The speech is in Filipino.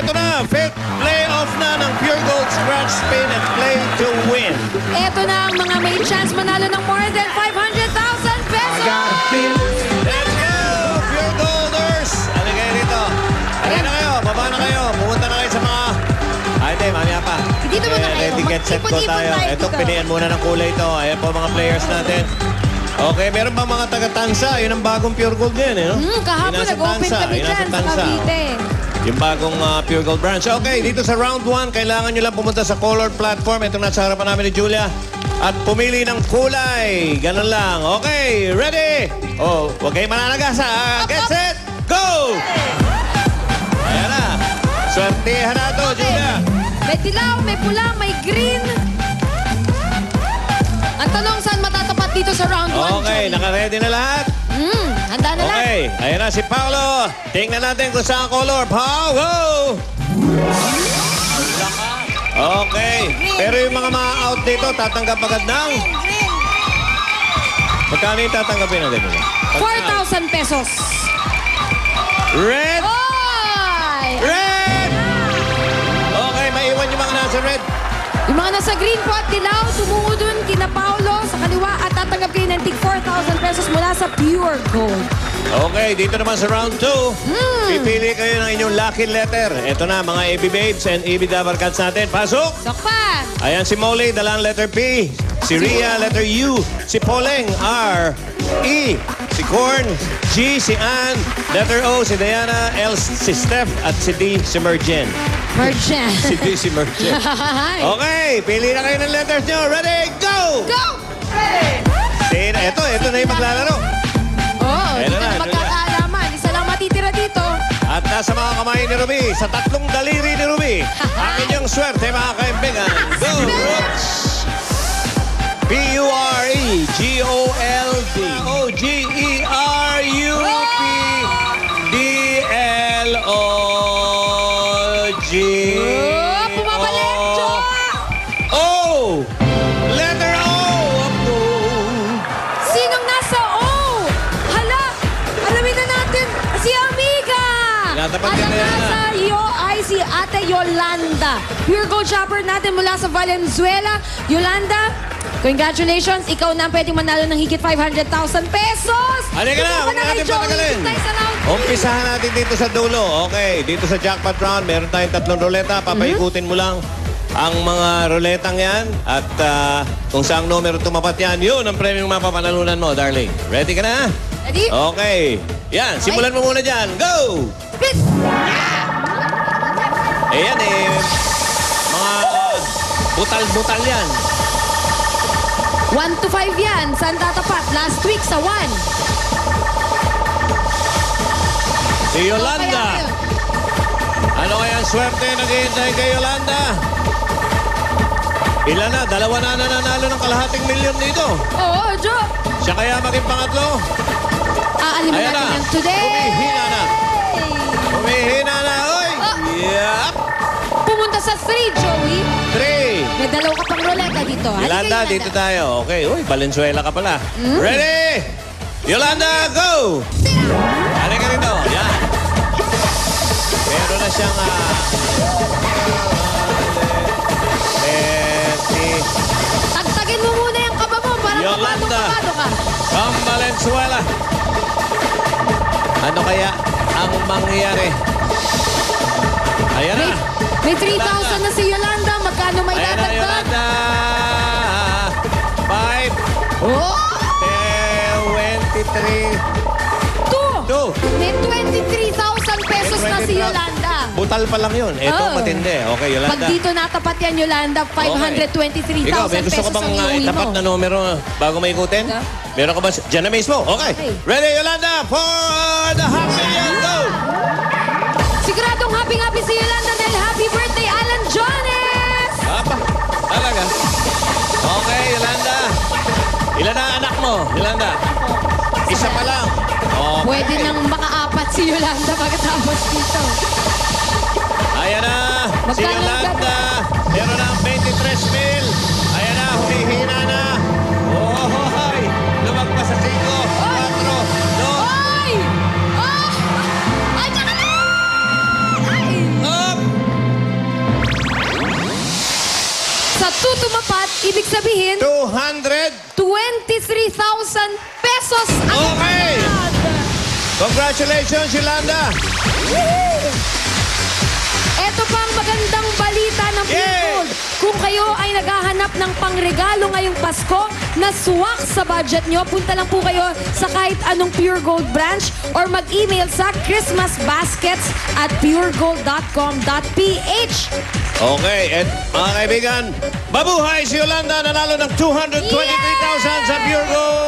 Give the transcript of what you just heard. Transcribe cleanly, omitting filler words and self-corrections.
eto na. Fifth playoff na ng Pure Gold Scratch Spin and Play to Win. Ito na ang mga may chance manalo ng more than 500,000 pesos! Let's go, Pure Golders! Ano kayo rito? Ano na kayo? Baba na kayo. Pumunta na kayo sa mga... Ay, hindi, mamaya pa. Dito muna kayo. Ready, get, set, go Mag-ipon-ipon tayo. tayo Ito, dito. pilihan muna ng kulay ito. Ayan po mga players natin. Okay, meron ba mga taga-tansa? Yun ang bagong Pure Gold yan, eh, no? Kahapon Yung nasa nag-open tansa, kami yung dyan nasa sa tansa. Cavite. Yung bagong Pure Gold branch. Okay, dito sa round 1, kailangan nyo lang pumunta sa color platform. Ito nasa harapan namin ni Julia. At pumili ng kulay. Ganun lang. Okay, ready? Oh, huwag kayo mananagas ha. Get set, go! Ayan na. Swertihan na to, Julia. May dilaw, may pula, may green. Ang tanong, saan matatapat dito sa round 1? Okay, naka-ready na lahat? Handa na lang. Okay, ayan na si Paolo. Tingnan natin kung saan color. Paolo, go! Okay. Pero yung mga out dito, tatanggap agad ng... Magkano yung tatanggapin natin? 4,000 pesos. Red! Oy! Red! Okay, maiwan yung mga nasa red. Yung mga nasa green po at dilaw, tumungo dun kina Paolo sa kaliwa at tatanggap kayo ng tig 4,000 pesos mula sa Pure Gold. Okay, dito naman sa round 2. Pipili kayo ng inyong lucky letter. Ito na, mga AB Babes and AB Dabarkats natin. Pasok! Sakpan! Ayan si Molly, dalang letter P. Si Rhea, letter U. Si Poleng, R. E. Si Corn, G. Si Ann, letter O. Si Diana, L. Si Steph. At si D. Si Merjen. Merchant. Si D. Si Merjen. Okay, pili na kayo ng letters nyo. Ready, go! Go! Ito na yung maglalaro. Oh, Ayan dito na, na ito magkakaalaman. Isa lang matitira dito. At nasa mga kamay ni Ruby, sa tatlong daliri ni Ruby, ang inyong swerte, mga kaibigan. Go! Roots! P-U-R-E-G-O-L-D O-G-E-R-U-P D-L-O-G Oh, pumabalik, Jo! O! Letter O! Sinong nasa O? Hala! Alamin na natin, si Amiga! Tinatapat At ka ang na yan, nasa iyo ay si Ate Yolanda. Pure Gold Shopper natin mula sa Valenzuela. Yolanda, congratulations! Ikaw na ang pwedeng manalo ng higit 500,000 pesos! Halika na, huwag natin patagalin. Umpisahan natin dito sa dulo. Okay, dito sa jackpot round, meron tayong tatlong ruleta. Papaikutin mo lang ang mga ruletang yan. At kung saang numero tumapat yan, yun ang premyong mapapanalunan mo, darling. Ready ka na? Ready? Okay. Yan, simulan mo muna dyan. Go! Please! Ayan mga butal-butal yan. 1 to 5 yan. Saan tatapat? Last week sa 1. Si Yolanda. Ano kaya ang swerte naghihintay kay Yolanda? Ilan na? Dalawa na nananalo ng kalahating milyon dito. Oo, Jo. Siya kaya maging pangatlo? Aalimin Ayan natin na. yan today. Humihina na. Humihina na, oy! Yup! Pumunta sa 3, Joey. 3. May dalawa ka pang ruleta dito. Halika, Yolanda, dito tayo. Okay, uy, Valenzuela ka pala. Ready? Yolanda, go! Halika rito. Yan. Meron na siyang 20. Tagtagin mo muna yung kaba mo para Yolanda. kapado ka. From Valenzuela. Ano kaya ang mangyayari? Ayan na. May 3,000 na si Yolanda. Magkano may Ayan na, dadagdag? Yolanda. 5, Oh! 23. 2! May 23,000 pesos na si Yolanda. Butal pa lang yun. Ito, Oo. matindi. Okay, Yolanda. Pag dito natapat yan, Yolanda, 523,000 Ikaw, may gusto pesos ka bang ang iuwi itapat mo. na numero bago maikutin? Yeah. Meron ka ba? Diyan na mismo. Okay. Okay. Ready, Yolanda, for the half million. Go! Siguradong happy-happy si Yolanda dahil happy birthday, Alan Jones! Apa, talaga. Okay, Yolanda. Ilan na anak mo, Yolanda? Isa pa lang. Okay. Pwede nang makaapat si Yolanda pagkatapos dito. Ayan na, si Magkano Yolanda. Meron na ang 23 mil. Ayan na, humihina na. Oh, hoy. Lumagpas sa 5, 4, 2. Oy! Oh! Ay, tsaka na! Ay! Up! Ibig sabihin, 200. 23,000 pesos ang Okay. nanad. Congratulations, Yolanda. Ito pang magandang balita ng Pure Yay! Gold. Kung kayo ay naghahanap ng pangregalo ngayong Pasko na swak sa budget nyo, punta lang po kayo sa kahit anong Pure Gold branch or mag-email sa christmasbaskets@puregold.com.ph. Okay, and mga kaibigan, mabuhay si Yolanda, nanalo ng 223,000 sa Pure Gold.